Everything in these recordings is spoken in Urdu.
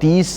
30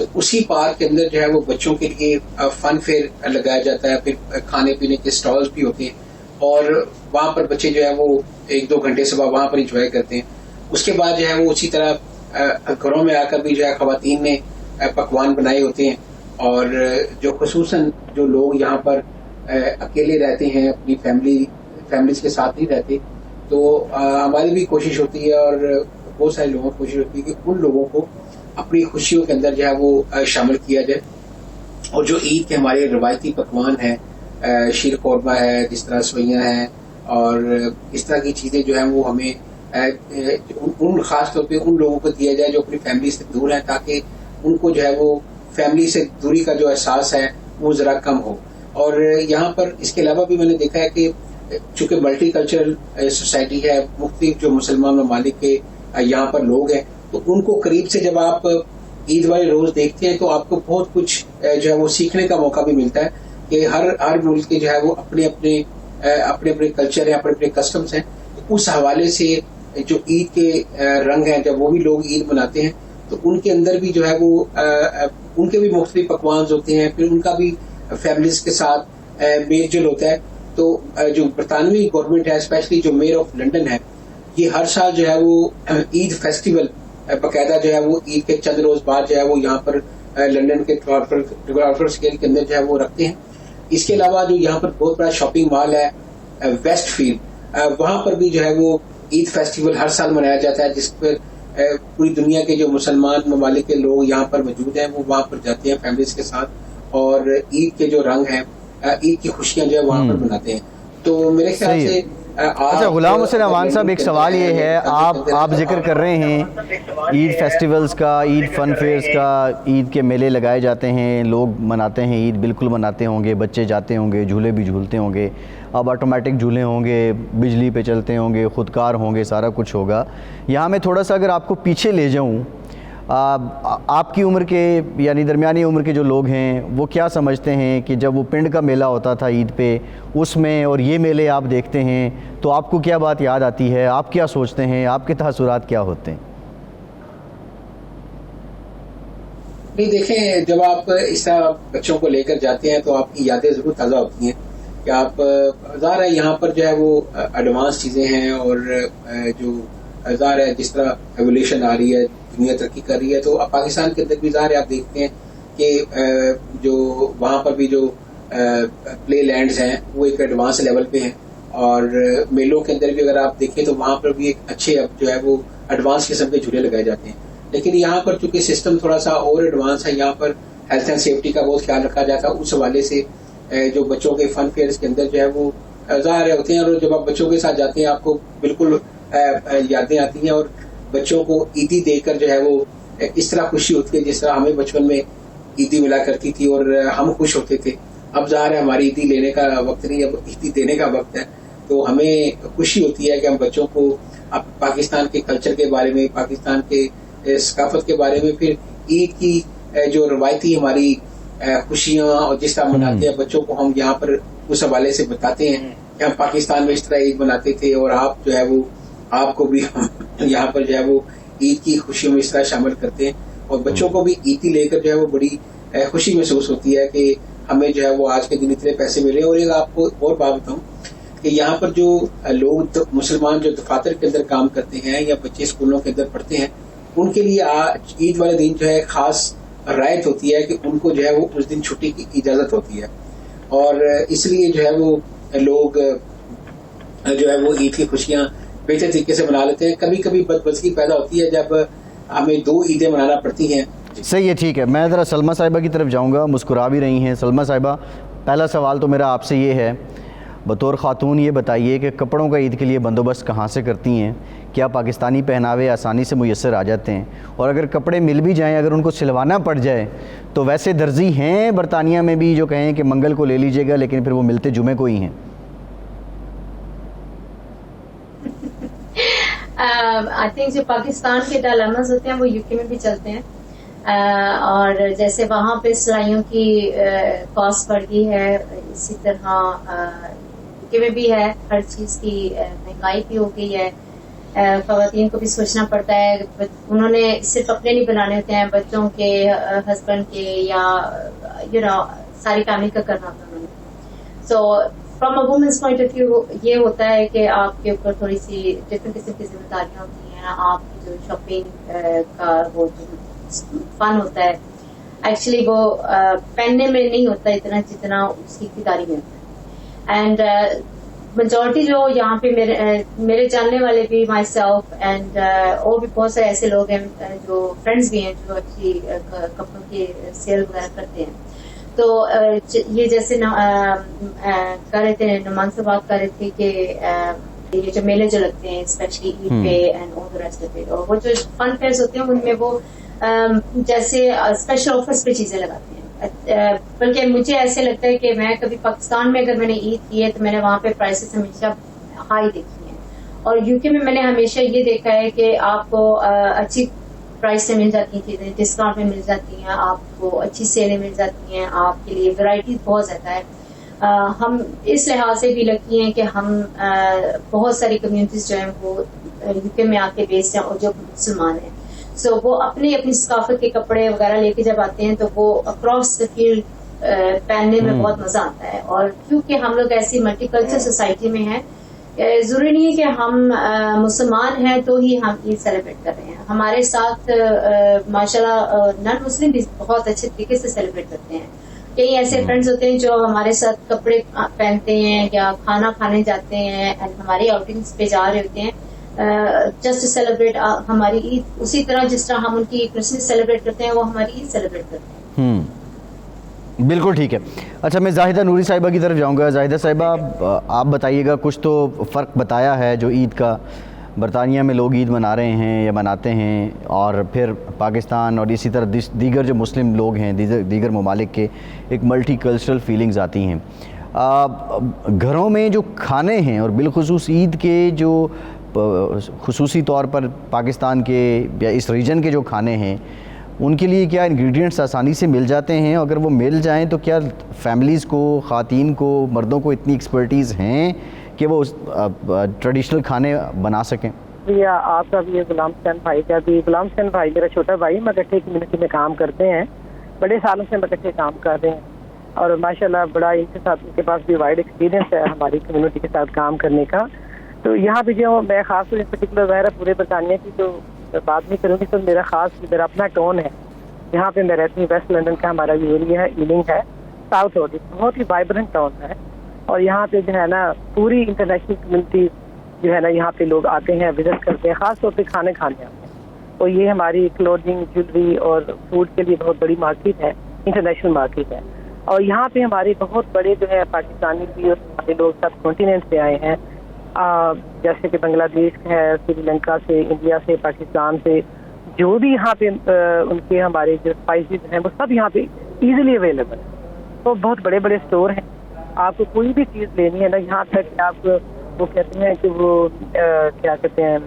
تو اسی پارک کے اندر جو ہے وہ بچوں کے لیے فن فیئر لگایا جاتا ہے, پھر کھانے پینے کے اسٹالز بھی ہوتے ہیں, اور وہاں پر بچے جو ہے وہ 1-2 گھنٹے صبح وہاں پر انجوائے کرتے ہیں. اس کے بعد جو ہے وہ اسی طرح گھروں میں آ کر بھی جو ہے خواتین نے پکوان بنائے ہوتے ہیں, اور جو خصوصاً جو لوگ یہاں پر اکیلے رہتے ہیں, اپنی فیملیز کے ساتھ نہیں رہتے, تو ہماری بھی کوشش ہوتی ہے اور بہت سارے لوگوں کی کوشش ہوتی ہے کہ ان لوگوں کو اپنی خوشیوں کے اندر جو ہے وہ شامل کیا جائے. اور جو عید کے ہمارے روایتی پکوان ہیں, شیر قورمہ ہے, جس طرح سوئیاں ہیں, اور اس طرح کی چیزیں جو ہیں وہ ہمیں ان خاص طور پہ ان لوگوں کو دیا جائے جو اپنی فیملی سے دور ہیں, تاکہ ان کو جو ہے وہ فیملی سے دوری کا جو احساس ہے وہ ذرا کم ہو. اور یہاں پر اس کے علاوہ بھی میں نے دیکھا ہے کہ چونکہ ملٹی کلچرل سوسائٹی ہے, مختلف جو مسلمان ممالک کے یہاں پر لوگ ہیں, تو ان کو قریب سے جب آپ عید والے روز دیکھتے ہیں تو آپ کو بہت کچھ جو ہے وہ سیکھنے کا موقع بھی ملتا ہے کہ ہر ملک کے جو ہے وہ اپنے اپنے کلچر ہیں, اپنے اپنے کسٹمز ہیں. اس حوالے سے جو عید کے رنگ ہیں, جب وہ بھی لوگ عید مناتے ہیں تو ان کے اندر بھی جو ہے وہ ان کے بھی مختلف پکوان ہوتے ہیں, پھر ان کا بھی فیملیز کے ساتھ میل جل ہوتا ہے. تو جو برطانوی گورنمنٹ ہے, اسپیشلی جو میئر آف لنڈن ہے, یہ ہر سال جو ہے وہ عید فیسٹیول باقاعدہ جو ہے وہ عید کے چند روز بعد جو ہے وہ یہاں پر لنڈن کے ٹرافلگر اسکوائر کے اندر جو ہے وہ رکھتے ہیں. اس کے علاوہ جو یہاں پر بہت بڑا شاپنگ مال ہے ویسٹ فیلڈ, وہاں پر بھی جو ہے وہ عید فیسٹیول ہر سال منایا جاتا ہے, جس پر پوری دنیا کے جو مسلمان ممالک کے لوگ یہاں پر موجود ہیں وہ وہاں پر جاتے ہیں فیملیز کے ساتھ, اور عید کے جو رنگ ہیں, عید کی خوشیاں جو ہے وہاں پر مناتے ہیں. تو میرے خیال سے اچھا غلام حسین امان صاحب, ایک سوال یہ ہے, آپ ذکر کر رہے ہیں عید فیسٹیولز کا, عید فن فیئرز کا, عید کے میلے لگائے جاتے ہیں, لوگ مناتے ہیں عید, بالکل مناتے ہوں گے, بچے جاتے ہوں گے, جھولے بھی جھولتے ہوں گے, اب آٹومیٹک جھولے ہوں گے, بجلی پہ چلتے ہوں گے, خودکار ہوں گے, سارا کچھ ہوگا. یہاں میں تھوڑا سا اگر آپ کو پیچھے لے جاؤں, آپ کی عمر کے یعنی درمیانی عمر کے جو لوگ ہیں وہ کیا سمجھتے ہیں کہ جب وہ پنڈ کا میلہ ہوتا تھا عید پہ, اس میں اور یہ میلے آپ دیکھتے ہیں تو آپ کو کیا بات یاد آتی ہے, آپ کیا سوچتے ہیں, آپ کے تاثرات کیا ہوتے ہیں؟ نہیں دیکھیں, جب آپ اس طرح بچوں کو لے کر جاتے ہیں تو آپ کی یادیں ضرور تازہ ہوتی ہیں کہ آپ ظاہر ہے یہاں پر جو ہے وہ ایڈوانس چیزیں ہیں, اور جو ظاہر ہے جس طرح ایولیوشن آ رہی ہے, دنیا ترقی کر رہی ہے, تو پاکستان کے اندر بھی ظاہر ہے آپ دیکھتے ہیں کہ جو وہاں پر بھی جو پلے لینڈز ہیں وہ ایک ایڈوانس لیول پہ ہیں, اور میلوں کے اندر بھی اگر آپ دیکھیں تو وہاں پر بھی ایک اچھے اب جو ہے وہ ایڈوانس قسم کے جھولے لگائے جاتے ہیں. لیکن یہاں پر چونکہ سسٹم تھوڑا سا اور ایڈوانس ہے, یہاں پر ہیلتھ اینڈ سیفٹی کا بہت خیال رکھا جاتا ہے. اس حوالے سے جو بچوں کے فن فیئرز کے اندر جو ہے وہ ظاہر ہوتے ہیں, اور جب آپ بچوں کے ساتھ جاتے ہیں آپ کو بالکل یادیں آتی ہیں, اور بچوں کو عیدی دے کر جو ہے وہ اس طرح خوشی ہوتی ہے جس طرح ہمیں بچپن میں عیدی ملا کرتی تھی اور ہم خوش ہوتے تھے. اب ظاہر ہے ہماری عیدی لینے کا وقت نہیں, اب عیدی دینے کا وقت ہے. تو ہمیں خوشی ہوتی ہے کہ ہم بچوں کو اب پاکستان کے کلچر کے بارے میں, پاکستان کے ثقافت کے بارے میں, پھر عید کی جو روایتی ہماری خوشیاں اور جس طرح مناتے ہیں بچوں کو ہم یہاں پر اس حوالے سے بتاتے ہیں کہ ہم پاکستان میں اس طرح عید مناتے تھے, اور آپ جو ہے وہ آپ کو بھی یہاں پر جو ہے وہ عید کی خوشیوں میں اس طرح شامل کرتے ہیں, اور بچوں کو بھی عیدی لے کر جو ہے وہ بڑی خوشی محسوس ہوتی ہے کہ ہمیں جو ہے وہ آج کے دن اتنے پیسے ملے. اور ایک آپ کو اور بات بتاؤں کہ یہاں پر جو لوگ مسلمان جو دفاتر کے اندر کام کرتے ہیں یا بچے اسکولوں کے اندر پڑھتے ہیں, ان کے لیے عید والے دن جو ہے خاص رعایت ہوتی ہے کہ ان کو جو ہے وہ اس دن چھٹی کی اجازت ہوتی ہے, اور اس لیے جو ہے وہ لوگ جو ہے وہ عید کی خوشیاں بہتر طریقے سے منا لیتے ہیں. کبھی کبھی بدبختی پیدا ہوتی ہے جب ہمیں 2 عیدیں منانا پڑتی ہیں. صحیح ہے, ٹھیک ہے. میں ذرا سلمیٰ صاحبہ کی طرف جاؤں گا, مسکرا بھی رہی ہیں. سلمیٰ صاحبہ, پہلا سوال تو میرا آپ سے یہ ہے, بطور خاتون یہ بتائیے کہ کپڑوں کا عید کے لیے بندوبست کہاں سے کرتی ہیں؟ کیا پاکستانی پہناوے آسانی سے میسر آ جاتے ہیں؟ اور اگر کپڑے مل بھی جائیں, اگر ان کو سلوانا پڑ جائے تو ویسے درزی ہیں برطانیہ میں بھی جو کہیں کہ منگل کو لے لیجئے گا, لیکن پھر وہ ملتے جمعے کو ہی ہیں؟ آئی تھنک جو پاکستان کے ڈائلیماز ہوتے ہیں وہ یو کے میں بھی چلتے ہیں, اور جیسے وہاں پہ سلائیوں کی کاسٹ بڑھ گئی ہے, اسی طرح یو کے میں بھی ہے, ہر چیز کی مہنگائی بھی ہو گئی ہے. خواتین کو بھی سوچنا پڑتا ہے. انہوں نے صرف اپنے نہیں بنانے ہوتے ہیں, بچوں کے, ہسبینڈ کے, یا ساری فیملی کا کرنا ہوتا ہے انہوں نے. So from a woman's point of view یہ ہوتا ہے کہ آپ کے اوپر تھوڑی سی ڈفرنٹ قسم کی ذمہ داریاں ہوتی ہیں. آپ کی جو شاپنگ کا وہ جو فن ہوتا ہے ایکچولی وہ پہننے میں نہیں ہوتا اتنا جتنا اس کی خریداری میں ہوتا ہے. اینڈ میجورٹی جو یہاں پہ میرے جاننے والے بھی, مائی سیلف اینڈ اور بھی بہت سارے ایسے لوگ ہیں جو فرینڈس بھی ہیں جو اچھی کپڑوں کی سیل وغیرہ کرتے ہیں. تو یہ جیسے کر رہے تھے, نمان سے بات کر رہے تھے کہ یہ جو میلے جو لگتے ہیں اسپیشلی عید پہ and all the rest of it, اور وہ جو فن فیئرز ہوتے ہیں ان میں وہ جیسے اسپیشل آفرز پہ چیزیں لگاتے ہیں. بلکہ مجھے ایسے لگتا ہے کہ میں کبھی پاکستان میں اگر میں نے عید کی ہے تو میں نے وہاں پہ پرائسز ہمیشہ ہائی دیکھی ہیں, اور یو کے میں نے ہمیشہ یہ دیکھا ہے کہ آپ کو اچھی پرائس سے مل جاتی ہیں چیزیں, ڈسکاؤنٹ میں مل جاتی ہیں, آپ کو اچھی سیلیں مل جاتی ہیں, آپ کے لیے ورائٹی بہت زیادہ ہے. ہم اس لحاظ سے بھی لکی ہیں کہ ہم بہت ساری کمیونٹیز جو ہیں وہ یو کے میں آ کے بیسڈ ہیں اور جو مسلمان ہیں. سو وہ اپنی ثقافت کے کپڑے وغیرہ لے کے جب آتے ہیں تو وہ اکراس دا فیلڈ پہننے میں بہت مزہ آتا ہے. اور کیونکہ ہم لوگ ایسی ملٹی کلچر سوسائٹی میں ہیں, ضروری نہیں ہے کہ ہم مسلمان ہیں تو ہی ہم عید سیلیبریٹ کر رہے ہیں. ہمارے ساتھ ماشاءاللہ نان مسلم بھی بہت اچھے طریقے سے سیلیبریٹ کرتے ہیں. کئی ایسے فرینڈز ہوتے ہیں جو ہمارے ساتھ کپڑے پہنتے ہیں یا کھانا کھانے جاتے ہیں, ہماری آؤٹنگس پہ جا رہے ہوتے ہیں جسٹ سیلیبریٹ ہماری عید, اسی طرح جس طرح ہم ان کی کرسمس سیلیبریٹ کرتے ہیں وہ ہماری عید سیلیبریٹ کرتے ہیں. بالکل ٹھیک ہے. اچھا, میں زاہدہ نوری صاحبہ کی طرف جاؤں گا. زاہدہ صاحبہ آپ بتائیے گا, کچھ تو فرق بتایا ہے جو عید کا برطانیہ میں لوگ عید منا رہے ہیں یا مناتے ہیں, اور پھر پاکستان اور اسی طرح دیگر جو مسلم لوگ ہیں دیگر ممالک کے, ایک ملٹی کلچرل فیلنگز آتی ہیں. گھروں میں جو کھانے ہیں اور بالخصوص عید کے جو خصوصی طور پر پاکستان کے یا اس ریجن کے جو کھانے ہیں ان کے لیے کیا انگریڈینٹس آسانی سے مل جاتے ہیں؟ اگر وہ مل جائیں تو کیا فیملیز کو, خواتین کو, مردوں کو اتنی ایکسپرٹیز ہیں کہ وہ ٹریڈیشنل کھانے بنا سکیں؟ جی, آپ کا بھی یہ غلام حسین بھائی کا بھی. غلام حسین بھائی میرا چھوٹا بھائی, مگٹھے کمیونٹی میں کام کرتے ہیں, بڑے سالوں سے مگٹھے کام کر رہے ہیں, اور ماشاءاللہ بڑا ان کے ساتھ, ان کے پاس بھی وائڈ ایکسپیرینس ہے ہماری کمیونٹی کے ساتھ کام کرنے کا. تو یہاں پہ جو میں خاص طور سے پرٹیکولر ظاہر پورے برطانیہ کی تو بات نہیں کروں گی, تو میرا اپنا ٹون ہے. یہاں پہ میں رہتی ہوں ویسٹ لندن کا ہمارا یہ ایریا ہے, ایلنگ ہے, ساؤتھ روڈ, بہت ہی وائبرنٹ ٹاؤن ہے. اور یہاں پہ جو ہے نا پوری انٹرنیشنل کمیونٹی جو ہے نا یہاں پہ لوگ آتے ہیں, وزٹ کرتے ہیں, خاص طور پہ کھانے آتے ہیں. اور یہ ہماری کلوتھنگ, جیولری اور فوڈ کے لیے بہت بڑی مارکیٹ ہے, انٹرنیشنل مارکیٹ ہے. اور یہاں پہ ہمارے بہت بڑے جو ہے پاکستانی بھی اور ہمارے لوگ سب کانٹیننٹ سے آئے ہیں, جیسے کہ بنگلہ دیش ہے, سری لنکا سے, انڈیا سے, پاکستان سے, جو بھی یہاں پہ ان کے ہمارے جو اسپائسز ہیں وہ سب یہاں پہ ایزیلی اویلیبل ہیں. تو بہت بڑے بڑے اسٹور ہیں, آپ کو کوئی بھی چیز لینی ہے نا, یہاں تک کہ آپ وہ کہتے ہیں کہ وہ کیا کہتے ہیں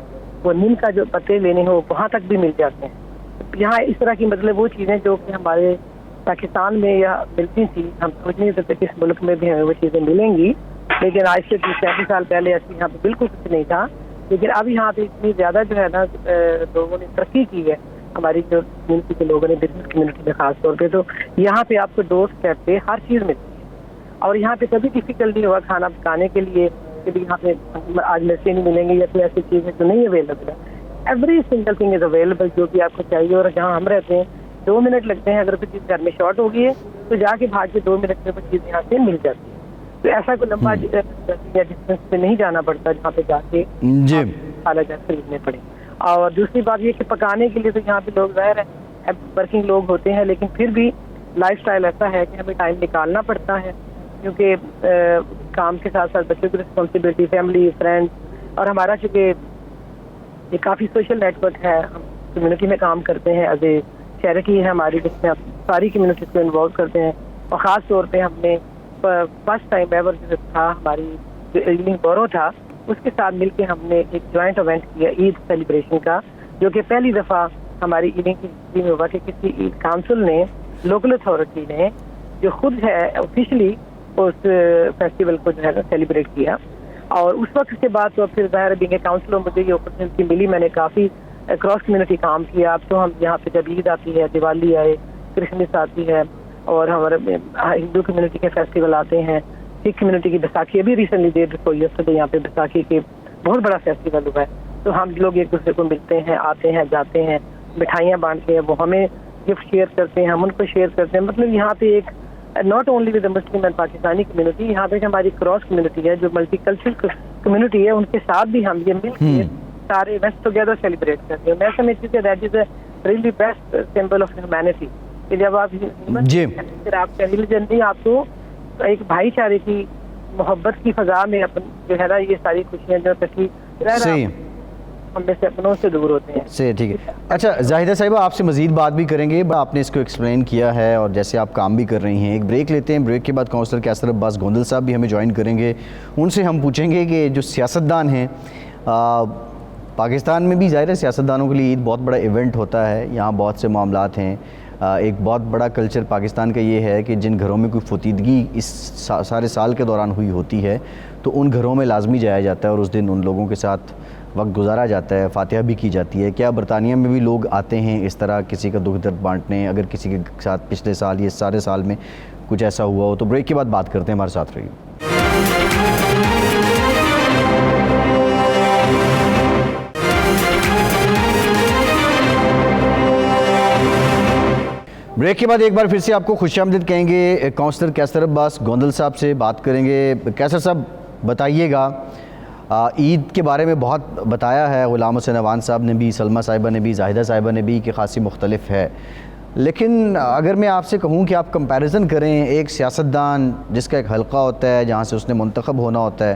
وہ نیم کا جو پتے لینے ہو وہاں تک بھی مل جاتے ہیں. یہاں اس طرح کی مطلب وہ چیزیں جو کہ ہمارے پاکستان میں یا ملتی تھی, ہم سوچ نہیں سکتے کہ اس ملک میں بھی ہمیں وہ چیزیں ملیں گی, لیکن آج سے 35 سال پہلے ایسی یہاں پہ بالکل کچھ نہیں تھا. لیکن اب یہاں پہ اتنی زیادہ جو ہے نا لوگوں نے ترقی کی ہے, ہماری جو کمیونٹی کے لوگوں نے, بزنس کمیونٹی میں خاص طور پہ, تو یہاں پہ آپ کو ڈور اسٹیپ پہ ہر چیز ملتی ہے. اور یہاں پہ کبھی ڈیفیکلٹ نہیں ہوا کھانا پکانے کے لیے کہ یہاں پہ آج مرچیں نہیں ملیں گی یا کوئی ایسی چیز ہے جو نہیں اویلیبل ہے. Every single thing is available جو کہ آپ کو چاہیے. اور جہاں ہم رہتے ہیں 2 منٹ لگتے ہیں, اگر کوئی چیز گھر میں شارٹ ہو گئی ہے تو جا کے بھاگ کے 2 منٹ میں وہ چیز یہاں سے مل جاتی ہے. تو ایسا کوئی لمبا ڈسٹینس پہ نہیں جانا پڑتا جہاں پہ جا کے خریدنے پڑے. اور دوسری بات یہ کہ پکانے کے لیے تو یہاں پہ لوگ ظاہر ہے ورکنگ لوگ ہوتے ہیں, لیکن پھر بھی لائف اسٹائل ایسا ہے کہ ہمیں ٹائم نکالنا پڑتا ہے, کیونکہ کام کے ساتھ ساتھ بچوں کی رسپانسبلٹی, فیملی, فرینڈ, اور ہمارا چونکہ یہ کافی سوشل نیٹ ورک ہے, ہم کمیونٹی میں کام کرتے ہیں, ایز اے چیریٹی ہے ہماری جس میں ہم ساری کمیونٹیز کو انوالو کرتے ہیں. اور خاص طور پہ ہم نے فرسٹ ٹائم ایور جو تھا ہماری جو ایوننگ بورو تھا اس کے ساتھ مل کے ہم نے ایک جوائنٹ ایونٹ کیا عید سیلیبریشن کا, جو کہ پہلی دفعہ ہماری ایوننگ کی ہسٹری میں ہوا کہ کسی عید کاؤنسل نے, لوکل اتھارٹی نے جو خود ہے آفیشلی اس فیسٹیول کو جو ہے سیلیبریٹ کیا. اور اس وقت کے بعد تو پھر ظاہر بینگ اے کاؤنسلر مجھے یہ اپرچونیٹی ملی. میں نے کافی کراس کمیونٹی کام کیا. اب تو ہم یہاں پہ جب عید آتی ہے, دیوالی آئے, کرسمس آتی ہے, اور ہمارے ہندو کمیونٹی کے فیسٹیول آتے ہیں, سکھ کمیونٹی کی بیساکھی ابھی ریسنٹلی ڈے بفور یسٹرڈے یہاں پہ بیساکھی کے بہت بڑا فیسٹیول ہوا ہے. تو ہم لوگ ایک دوسرے کو ملتے ہیں, آتے ہیں, جاتے ہیں, مٹھائیاں بانٹتے ہیں, وہ ہمیں گفٹ شیئر کرتے ہیں, ہم ان کو شیئر کرتے ہیں. مطلب یہاں پہ ایک not only with Muslim and Pakistani community, یہاں پہ ہماری کراس کمیونٹی ہے جو ملٹی کلچرل کمیونٹی ہے, ان کے ساتھ بھی ہم یہ مل کے سارے ایونٹس ٹوگیدر سیلیبریٹ کرتے ہیں. میں سمجھتی ہوں کہ that is a really best symbol of humanity کہ جب آپ پھر آپ کا ریلیجن نہیں, آپ کو ایک بھائی چارے کی محبت کی فضا میں جو ہے نا یہ ساری خوشیاں جو تکلیف رہ رہا ہم میں سے اپنوں سے دور ہوتے ہیں. صحیح, ٹھیک ہے. اچھا زاہدہ صاحبہ, آپ سے مزید بات بھی کریں گے, آپ نے اس کو ایکسپلین کیا ہے اور جیسے آپ کام بھی کر رہی ہیں. ایک بریک لیتے ہیں, بریک کے بعد کونسلر کیسر عباس گوندل صاحب بھی ہمیں جوائن کریں گے. ان سے ہم پوچھیں گے کہ جو سیاستدان ہیں پاکستان میں بھی, ظاہر ہے سیاستدانوں کے لیے عید بہت بڑا ایونٹ ہوتا ہے, یہاں بہت سے معاملات ہیں. ایک بہت بڑا کلچر پاکستان کا یہ ہے کہ جن گھروں میں کوئی فتیدگی اس سارے سال کے دوران ہوئی ہوتی ہے تو ان گھروں میں لازمی جایا جاتا ہے اور اس دن ان لوگوں کے ساتھ وقت گزارا جاتا ہے, فاتحہ بھی کی جاتی ہے. کیا برطانیہ میں بھی لوگ آتے ہیں اس طرح کسی کا دکھ درد بانٹنے, اگر کسی کے ساتھ پچھلے سال یہ سارے سال میں کچھ ایسا ہوا ہو؟ تو بریک کے بعد بات کرتے ہیں, ہمارے ساتھ رہیے. بریک کے بعد ایک بار پھر سے آپ کو خوش آمدید کہیں گے. کونسلر کیسر عباس گوندل صاحب سے بات کریں گے. کیسر صاحب بتائیے گا, عید کے بارے میں بہت بتایا ہے غلام حسین عوان صاحب نے بھی, سلمہ صاحبہ نے بھی, زاہدہ صاحبہ نے بھی, کہ خاصی مختلف ہے. لیکن اگر میں آپ سے کہوں کہ آپ کمپیریزن کریں, ایک سیاستدان جس کا ایک حلقہ ہوتا ہے جہاں سے اس نے منتخب ہونا ہوتا ہے,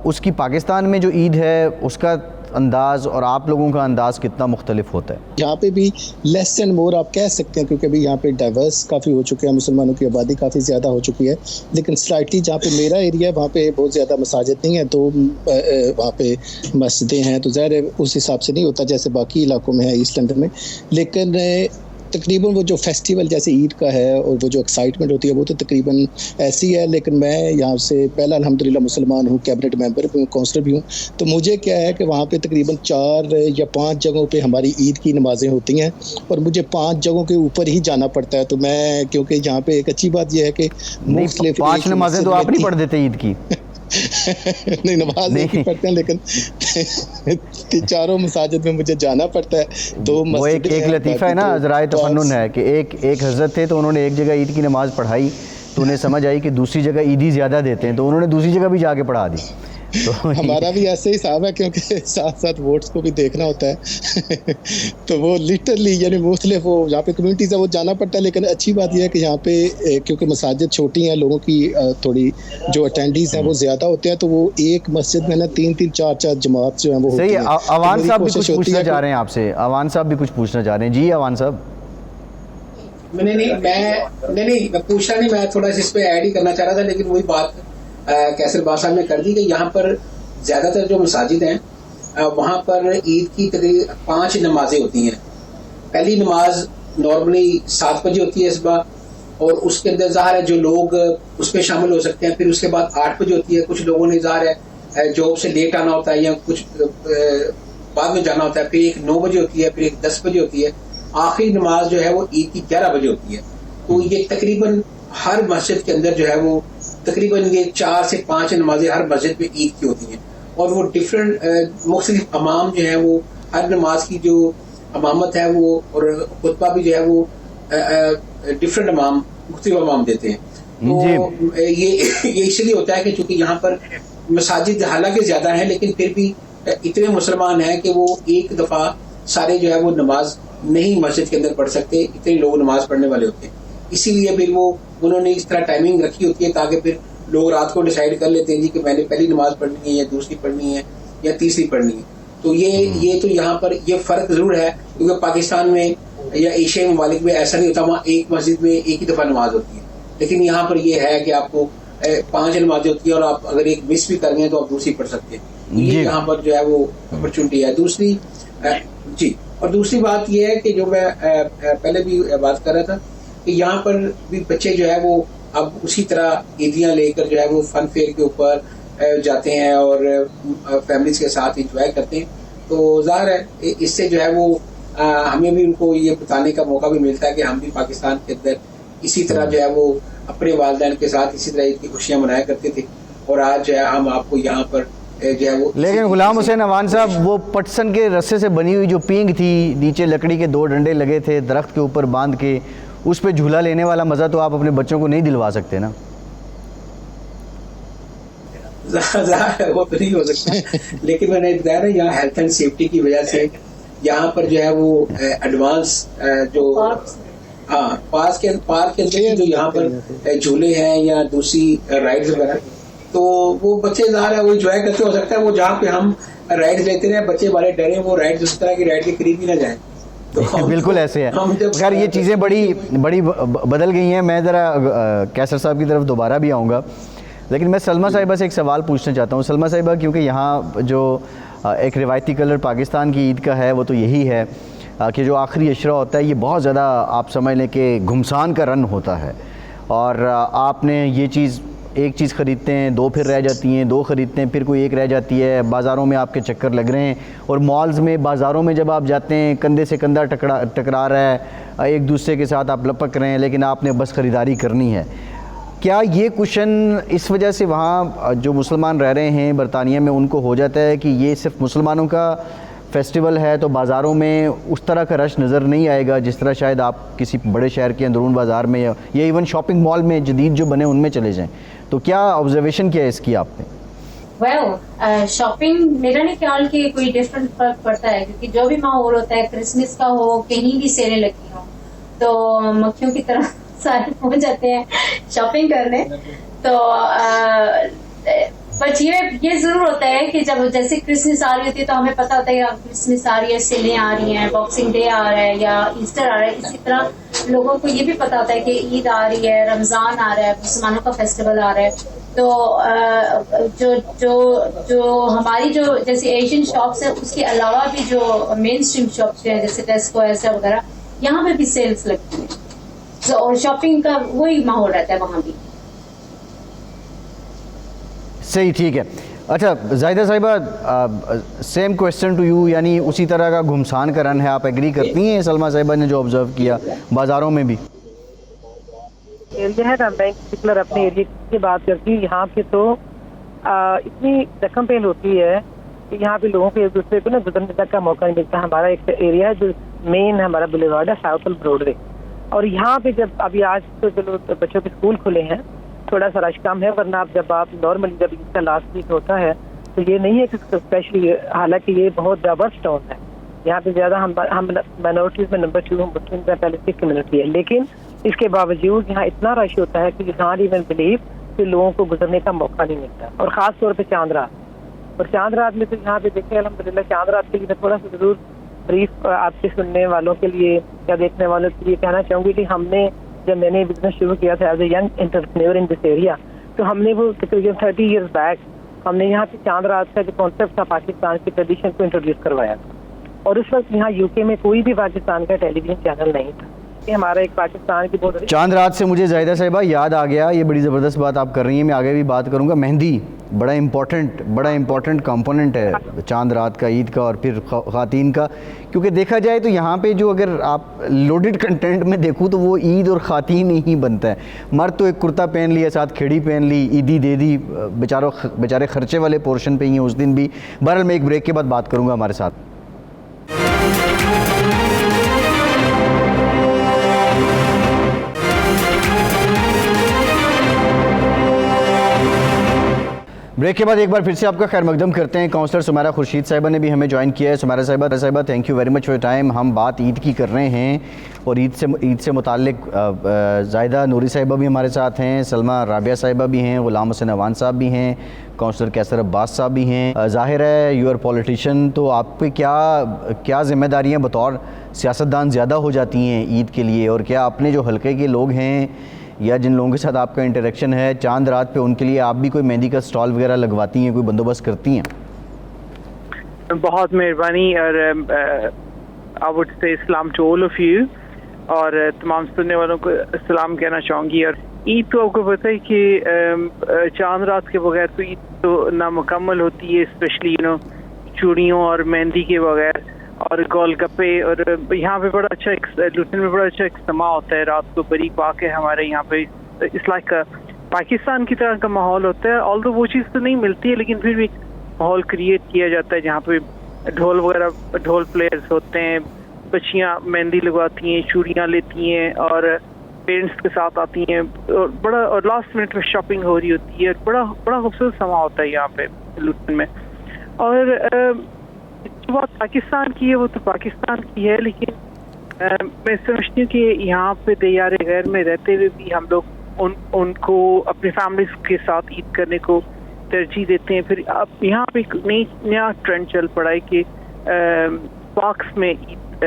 اس کی پاکستان میں جو عید ہے اس کا انداز اور آپ لوگوں کا انداز کتنا مختلف ہوتا ہے؟ یہاں پہ بھی لیس اینڈ مور آپ کہہ سکتے ہیں, کیونکہ ابھی یہاں پہ ڈائیورس کافی ہو چکے ہیں, مسلمانوں کی آبادی کافی زیادہ ہو چکی ہے. لیکن سلائٹلی جہاں پہ میرا ایریا ہے وہاں پہ بہت زیادہ مساجد نہیں ہیں, تو وہاں پہ مسجدیں ہیں, تو ظاہر ہے اس حساب سے نہیں ہوتا جیسے باقی علاقوں میں ہے ایسٹ لندن میں. لیکن تقریباً وہ جو فیسٹیول جیسے عید کا ہے اور وہ جو ایکسائٹمنٹ ہوتی ہے وہ تو تقریباً ایسی ہے. لیکن میں یہاں سے پہلا الحمدللہ مسلمان ہوں, کیبنٹ ممبر بھی ہوں, کونسلر بھی ہوں. تو مجھے کیا ہے کہ وہاں پہ تقریباً 4 یا 5 جگہوں پہ ہماری عید کی نمازیں ہوتی ہیں اور مجھے 5 جگہوں کے اوپر ہی جانا پڑتا ہے. تو میں کیونکہ یہاں پہ ایک اچھی بات یہ ہے کہ 5 نمازیں تو آپ نہیں پڑھ دیتے عید کی؟ نہیں, نماز ایک ہی پڑھتے ہیں, لیکن 4 مساجد میں مجھے جانا پڑتا ہے. تو وہ ایک لطیفہ ہے نا, ذرائع تفنن ہے کہ ایک حضرت تھے تو انہوں نے ایک جگہ عید کی نماز پڑھائی تو انہیں سمجھ آئی کہ دوسری جگہ عیدی زیادہ دیتے ہیں تو انہوں نے دوسری جگہ بھی جا کے پڑھا دی. ہمارا بھی ایسے ہی حساب ہے, کیونکہ ساتھ ساتھ ووٹس کو بھی دیکھنا ہوتا ہے. تو وہ لٹرلی یعنی مختلف وہ یہاں پہ کمیونٹیز ہے وہ جانا پڑتا ہے. لیکن اچھی بات یہ ہے کہ یہاں پہ کیونکہ مساجد چھوٹی ہیں, لوگوں کی تھوڑی جو اٹینڈیز ہیں وہ زیادہ ہوتے ہیں, تو وہ ایک مسجد میں نا 3-3 4-4 جماعت جو ہیں وہ ہوتی ہیں. عوان صاحب بھی کچھ پوچھنا چاہ رہے ہیں آپ سے, عوان صاحب بھی کچھ پوچھنا چاہ رہے ہیں. جی عوان صاحب. نہیں میں پوچھنا نہیں, میں تھوڑا سا اس پہ ایڈ ہی کرنا چاہ رہا تھا. لیکن وہی بات کیسر عباس صاحب نے کر دی کہ یہاں پر زیادہ تر جو مساجد ہیں وہاں پر عید کی تقریباً 5 نمازیں ہوتی ہیں. پہلی نماز نارملی 7 بجے ہوتی ہے صبح, اور اس کے اندر ظاہر ہے جو لوگ اس پہ شامل ہو سکتے ہیں. پھر اس کے بعد 8 بجے ہوتی ہے. کچھ لوگوں نے ظاہر ہے جاب سے لیٹ آنا ہوتا ہے یا کچھ بعد میں جانا ہوتا ہے. پھر ایک 9 بجے ہوتی ہے, پھر ایک 10 بجے ہوتی ہے. آخری نماز جو ہے وہ عید کی 11 بجے ہوتی ہے. تو یہ تقریباً ہر مسجد کے اندر جو ہے وہ تقریباً یہ 4 سے 5 نمازیں ہر مسجد میں عید کی ہوتی ہیں. اور وہ ڈفرینٹ مختلف امام جو ہیں وہ ہر نماز کی جو امامت ہے وہ اور خطبہ بھی جو ہے وہ ڈفرینٹ امام مختلف امام دیتے ہیں. تو یہ اس لیے ہوتا ہے کہ چونکہ یہاں پر مساجد حالانکہ زیادہ ہیں لیکن پھر بھی اتنے مسلمان ہیں کہ وہ ایک دفعہ سارے جو ہے وہ نماز نہیں مسجد کے اندر پڑھ سکتے, اتنے لوگ نماز پڑھنے والے ہوتے ہیں. اسی لیے پھر وہ انہوں نے اس طرح ٹائمنگ رکھی ہوتی ہے تاکہ پھر لوگ رات کو ڈیسائیڈ کر لیتے ہیں جی کہ میں نے پہلی نماز پڑھنی ہے یا دوسری پڑھنی ہے یا تیسری پڑھنی ہے. تو یہ تو یہاں پر یہ فرق ضرور ہے, کیونکہ پاکستان میں یا ایشیائی ممالک میں ایسا نہیں ہوتا, وہاں ایک مسجد میں ایک ہی دفعہ نماز ہوتی ہے. لیکن یہاں پر یہ ہے کہ آپ کو 5 نمازیں ہوتی ہیں اور آپ اگر ایک مس بھی کر رہے ہیں تو آپ دوسری پڑھ سکتے ہیں. یہ یہاں پر جو ہے وہ اپرچونٹی ہے. دوسری بات یہ ہے کہ جو میں پہلے بھی بات کر رہا تھا کہ یہاں پر بھی بچے جو ہے وہ اب اسی طرح عیدیاں لے کر جو ہے وہ فن فیئر کے اوپر جاتے ہیں اور فیملیز کے ساتھ انجوائے کرتے ہیں. تو ظاہر ہے اس سے جو ہے وہ ہمیں بھی ان کو یہ بتانے کا موقع بھی ملتا ہے کہ ہم بھی پاکستان کے اندر اسی طرح جو ہے وہ اپنے والدین کے ساتھ اسی طرح عید کی خوشیاں منایا کرتے تھے. اور آج جو ہے ہم آپ کو یہاں پر جو ہے وہ, لیکن غلام حسین عوان صاحب وہ پٹسن کے رسے سے بنی ہوئی جو پینگ تھی, نیچے لکڑی کے 2 ڈنڈے لگے تھے درخت کے اوپر باندھ کے, اس پہ جھولا لینے والا مزہ تو آپ اپنے بچوں کو نہیں دلوا سکتے نا. وہ تو نہیں ہو سکتا, لیکن میں نے بتایا نا یہاں ہیلتھ اینڈ سیفٹی کی وجہ سے یہاں پر جو ہے وہ ایڈوانس جو پارک کے اندر جو یہاں پر جھولے ہیں یا دوسری رائڈز وغیرہ, تو وہ بچے ظاہر ہے وہ انجوائے کرتے. ہو سکتا ہے وہ جہاں پہ ہم رائڈز لیتے ہیں بچے والے ڈرے وہ رائڈز اس طرح کی رائڈ کے قریب ہی نہ جائیں. بالکل ایسے ہے. خیر یہ چیزیں بڑی بدل گئی ہیں. میں ذرا کیسر صاحب کی طرف دوبارہ بھی آؤں گا, لیکن میں سلمہ صاحبہ سے ایک سوال پوچھنا چاہتا ہوں. سلمہ صاحبہ, کیونکہ یہاں جو ایک روایتی کلر پاکستان کی عید کا ہے وہ تو یہی ہے کہ جو آخری عشرہ ہوتا ہے یہ بہت زیادہ آپ سمجھ لیں کہ گھمسان کا رن ہوتا ہے, اور آپ نے یہ چیز ایک چیز خریدتے ہیں 2 پھر رہ جاتی ہیں, 2 خریدتے ہیں پھر کوئی ایک رہ جاتی ہے. بازاروں میں آپ کے چکر لگ رہے ہیں, اور مالز میں بازاروں میں جب آپ جاتے ہیں کندھے سے کندھا ٹکرا رہا ہے, ایک دوسرے کے ساتھ آپ لپک رہے ہیں, لیکن آپ نے بس خریداری کرنی ہے. کیا یہ کوشچن اس وجہ سے وہاں جو مسلمان رہ رہے ہیں برطانیہ میں ان کو ہو جاتا ہے کہ یہ صرف مسلمانوں کا فیسٹیول ہے تو بازاروں میں اس طرح کا رش نظر نہیں آئے گا جس طرح شاید آپ کسی بڑے شہر کے اندرون بازار میں یا ایون شاپنگ مال میں جدید جو بنے ان میں چلے جائیں؟ تو کیا آبزرویشن کیا ہے اس کی آپ نے؟ شاپنگ میرا نہیں خیال کہ کوئی ڈفرنٹ فرق پڑتا ہے, کیونکہ جو بھی ماحول ہوتا ہے کرسمس کا ہو کہیں بھی سیلیں لگی ہوں تو مکھیوں کی طرح سارے پہنچ جاتے ہیں شاپنگ کرنے. تو بٹ یہ ضرور ہوتا ہے کہ جب جیسے کرسمس آ رہی ہوتی ہے تو ہمیں پتہ ہوتا ہے کہ کرسمس آ رہی ہے, سیلیں آ رہی ہیں, باکسنگ ڈے آ رہا ہے یا ایسٹر آ رہا ہے. اسی طرح لوگوں کو یہ بھی پتہ ہوتا ہے کہ عید آ رہی ہے, رمضان آ رہا ہے, مسلمانوں کا فیسٹیول آ رہا ہے. تو جو ہماری جو جیسے ایشین شاپس ہیں اس کے علاوہ بھی جو مین اسٹریم شاپس ہیں جیسے ٹیسکو ایسا وغیرہ یہاں پہ بھی سیلس لگتی ہیں, اور شاپنگ کا وہی ماحول رہتا ہے وہاں بھی. صحیح, ٹھیک ہے. اچھا زاہدہ صاحبہ, سیم کویسچن ٹو یو, یعنی اسی طرح کا گھمسان کا رن ہے, آپ ایگری کرتی ہیں سلمہ صاحبہ نے جو آبزرو کیا بازاروں میں بھی؟ ایریا ہے نا, میں پرٹیکولر اپنے ایریا کی بات کرتی ہوں. یہاں پہ تو اتنی رقم پہل ہوتی ہے کہ یہاں پہ لوگوں کو ایک دوسرے کو نا گزرنے تک کا موقع نہیں ملتا. ہمارا ایک ایریا ہے جو مین ہمارا بلیوارڈ ہے ساؤتھ براڈ وے, اور یہاں پہ جب ابھی آج تو چلو بچوں کے اسکول کھلے ہیں تھوڑا سا رش کم ہے, ورنہ جب آپ نارملی جب اس کا لاسٹ ویک ہوتا ہے تو یہ نہیں ہے کہ اسپیشلی, حالانکہ یہ بہت ڈائورس ٹاؤن ہے. یہاں پہ زیادہ ہم مائنورٹیز میں نمبر 2 مسلم کا پہلے سکھ کمیونٹی ہے, لیکن اس کے باوجود یہاں اتنا رش ہوتا ہے کہ یو کانٹ ایون بلیو کہ لوگوں کو گزرنے کا موقع نہیں ملتا. اور خاص طور پہ چاند رات, اور چاند رات میں تو یہاں پہ دیکھیں الحمدللہ چاند رات کے لیے میں تھوڑا سا ضرور بریف آپ کے سننے والوں کے لیے یا دیکھنے والوں کے لیے کہنا چاہوں گی کہ ہم نے جب میں نے بزنس شروع کیا تھا as a young entrepreneur in this area, تو ہم نے وہ تقریباً 30 ایئرز بیک ہم نے یہاں پہ چاند رات کا جو کانسیپٹ تھا پاکستان کی ٹریڈیشن کو انٹروڈیوس کروایا تھا. اور اس وقت یہاں یو کے میں کوئی بھی پاکستان کا ٹیلی ویژن چینل نہیں تھا. یہ ہمارا ایک پاکستان کی بہت چاند رات سے مجھے زاہدہ صاحبہ یاد آ گیا, یہ بڑی زبردست بات آپ کر رہی ہیں, میں آگے بھی بات کروں گا. مہندی بڑا امپورٹنٹ کمپوننٹ ہے چاند رات کا, عید کا اور پھر خواتین کا, کیونکہ دیکھا جائے تو یہاں پہ جو اگر آپ لوڈڈ کنٹینٹ میں دیکھوں تو وہ عید اور خواتین ہی بنتا ہے. مرد تو ایک کرتا پہن لیا, ساتھ کھیڑی پہن لی, عیدی دے دی, بیچارے خرچے والے پورشن پہ ہی ہیں اس دن بھی. بہرحال میں ایک بریک کے بعد بات کروں گا ہمارے ساتھ. بریک کے بعد ایک بار پھر سے آپ کا خیر مقدم کرتے ہیں. کاؤنسلر سمیرہ خورشید صاحبہ نے بھی ہمیں جوائن کیا ہے. سمیرہ صاحبہ thank you very much for your time. ہم بات عید کی کر رہے ہیں اور عید سے متعلق زاہدہ نوری صاحبہ بھی ہمارے ساتھ ہیں, سلمہ رابعہ صاحبہ بھی ہیں, غلام حسین عوان صاحب بھی ہیں, کاؤنسلر کیسر عباس صاحب بھی ہیں. ظاہر ہے یو آر پولیٹیشین, تو آپ پہ کیا ذمہ داریاں بطور سیاستدان زیادہ ہو جاتی ہیں عید کے لیے, اور کیا اپنے جو حلقے کے لوگ ہیں یا جن لوگوں کے ساتھ آپ کا انٹریکشن ہے چاند رات پہ ان کے لیے آپ بھی کوئی مہندی کا سٹال وغیرہ لگواتی ہیں, کوئی بندوبست کرتی ہیں؟ بہت مہربانی, اور آئی وڈ سے اسلام ٹو آل آف یو, اور تمام سننے والوں کو السلام کہنا چاہوں گی. اور عید تو آپ کو پتہ ہے کہ چاند رات کے بغیر تو عید تو نامکمل ہوتی ہے، اسپیشلی چوڑیوں اور مہندی کے بغیر، اور گول گپے. اور یہاں پہ بڑا اچھا لوٹن میں بڑا اچھا اجتماع ہوتا ہے رات کو. بری پاک ہے ہمارے یہاں پہ، اس لائک پاکستان کی طرح کا ماحول ہوتا ہے. آلدو وہ چیز تو نہیں ملتی ہے لیکن پھر بھی ماحول کریٹ کیا جاتا ہے جہاں پہ ڈھول وغیرہ، ڈھول پلیئرز ہوتے ہیں، بچیاں مہندی لگواتی ہیں، چوڑیاں لیتی ہیں اور پیرنٹس کے ساتھ آتی ہیں، اور بڑا، اور لاسٹ منٹ میں شاپنگ ہو رہی ہوتی ہے. بڑا خوبصورت سما ہوتا ہے یہاں پہ لوٹن میں. اور جو بات پاکستان کی ہے وہ تو پاکستان کی ہے، لیکن میں سمجھتی ہوں کہ یہاں پہ دیار غیر میں رہتے ہوئے بھی ہم لوگ ان کو اپنی فیملیز کے ساتھ عید کرنے کو ترجیح دیتے ہیں. پھر اب یہاں پہ ایک نیا ٹرینڈ چل پڑا ہے کہ پارکس میں عید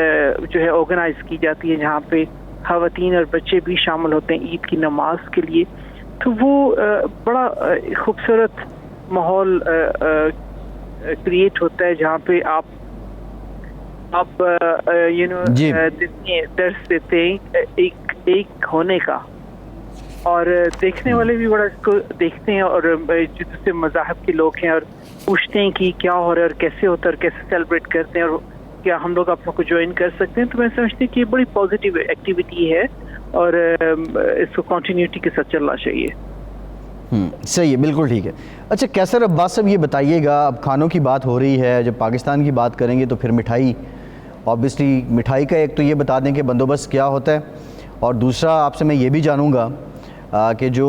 جو ہے آرگنائز کی جاتی ہے، جہاں پہ خواتین اور بچے بھی شامل ہوتے ہیں عید کی نماز کے لیے. تو وہ بڑا خوبصورت ماحول کریٹ ہوتا ہے جہاں پہ آپ درس دیتے ہیں ایک ہونے کا، اور دیکھنے والے بھی بڑا اس کو دیکھتے ہیں، اور جو دوسرے مذاہب کے لوگ ہیں اور پوچھتے ہیں کہ کیا ہو رہا ہے اور کیسے ہوتا ہے اور کیسے سیلیبریٹ کرتے ہیں اور کیا ہم لوگ آپ لوگ کو جوائن کر سکتے ہیں. تو میں سمجھتی ہوں کہ یہ بڑی پازیٹیو ایکٹیویٹی ہے اور اس کو کنٹینیوٹی کے ساتھ چلنا چاہیے. صحیح ہے، بالکل ٹھیک ہے. اچھا کیسر عباس صاحب یہ بتائیے گا، اب کھانوں کی بات ہو رہی ہے، جب پاکستان کی بات کریں گے تو پھر مٹھائی، آبویسلی مٹھائی کا ایک تو یہ بتا دیں کہ بندوبست کیا ہوتا ہے، اور دوسرا آپ سے میں یہ بھی جانوں گا کہ جو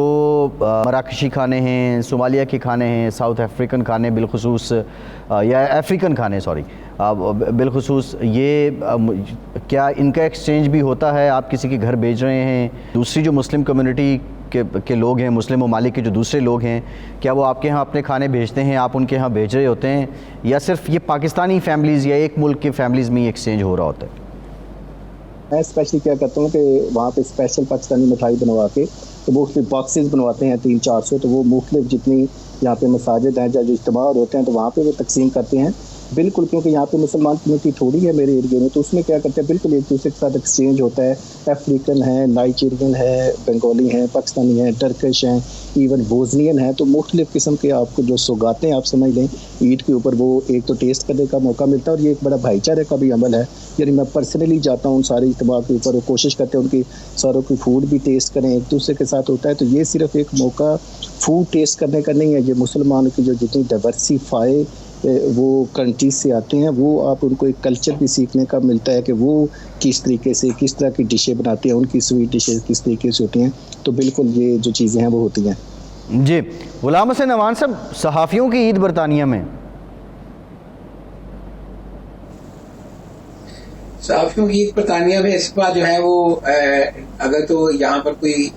مراکشی کھانے ہیں، صومالیہ کے کھانے ہیں، ساؤتھ افریقن کھانے بالخصوص، یا افریقن کھانے سوری بالخصوص، یہ کیا ان کا ایکسچینج بھی ہوتا ہے؟ آپ کسی کے گھر بھیج رہے ہیں، دوسری جو مسلم کمیونٹی کے لوگ ہیں، مسلم ممالک کے جو دوسرے لوگ ہیں، کیا وہ آپ کے ہاں اپنے کھانے بھیجتے ہیں، آپ ان کے ہاں بھیج رہے ہوتے ہیں، یا صرف یہ پاکستانی فیملیز یا ایک ملک کے فیملیز میں ایکسچینج ہو رہا ہوتا ہے؟ میں اسپیشلی کیا کرتا ہوں کہ وہاں پہ اسپیشل پاکستانی مٹھائی بنوا کے تو مختلف باکسز بنواتے ہیں 300-400، تو وہ مختلف جتنی یہاں پہ مساجد ہیں جو اجتماع ہوتے ہیں تو وہاں پہ وہ تقسیم کرتے ہیں. بالکل، کیونکہ یہاں پہ مسلمان کمیونٹی تھوڑی ہے میرے ایریا میں، تو اس میں کیا کرتے ہیں بالکل ایک دوسرے کے ساتھ ایکسچینج ہوتا ہے. افریقن ہیں، نائجیرین ہے، بنگالی ہیں، پاکستانی ہیں، ٹرکش ہیں، ایون بوزنین ہیں. تو مختلف قسم کے آپ کو جو سوگاتیں آپ سمجھ لیں عید کے اوپر، وہ ایک تو ٹیسٹ کرنے کا موقع ملتا ہے، اور یہ ایک بڑا بھائی چارے کا بھی عمل ہے. یعنی میں پرسنلی جاتا ہوں سارے اجتماع کے اوپر، وہ کوشش کرتے ہیں ان کی ساروں کی فوڈ بھی ٹیسٹ کریں، ایک دوسرے کے ساتھ ہوتا ہے. تو یہ صرف ایک موقع فوڈ ٹیسٹ کرنے کا نہیں ہے، یہ مسلمانوں کی جو جتنی ڈائیورسیفائی وہ کنٹریز سے آتے ہیں، وہ آپ ان کو ایک کلچر بھی سیکھنے کا ملتا ہے کہ وہ کس طریقے سے کس طرح کی ڈشیں بناتے ہیں، ان کی سویٹ ڈشیں کس طریقے سے ہوتی ہیں. تو بالکل یہ جو چیزیں ہیں وہ ہوتی ہیں. جی غلام حسین امان صاحب، صحافیوں کی عید برطانیہ میں، صحافیوں کی عید برطانیہ میں اس بار جو ہے وہ اگر تو یہاں پر کوئی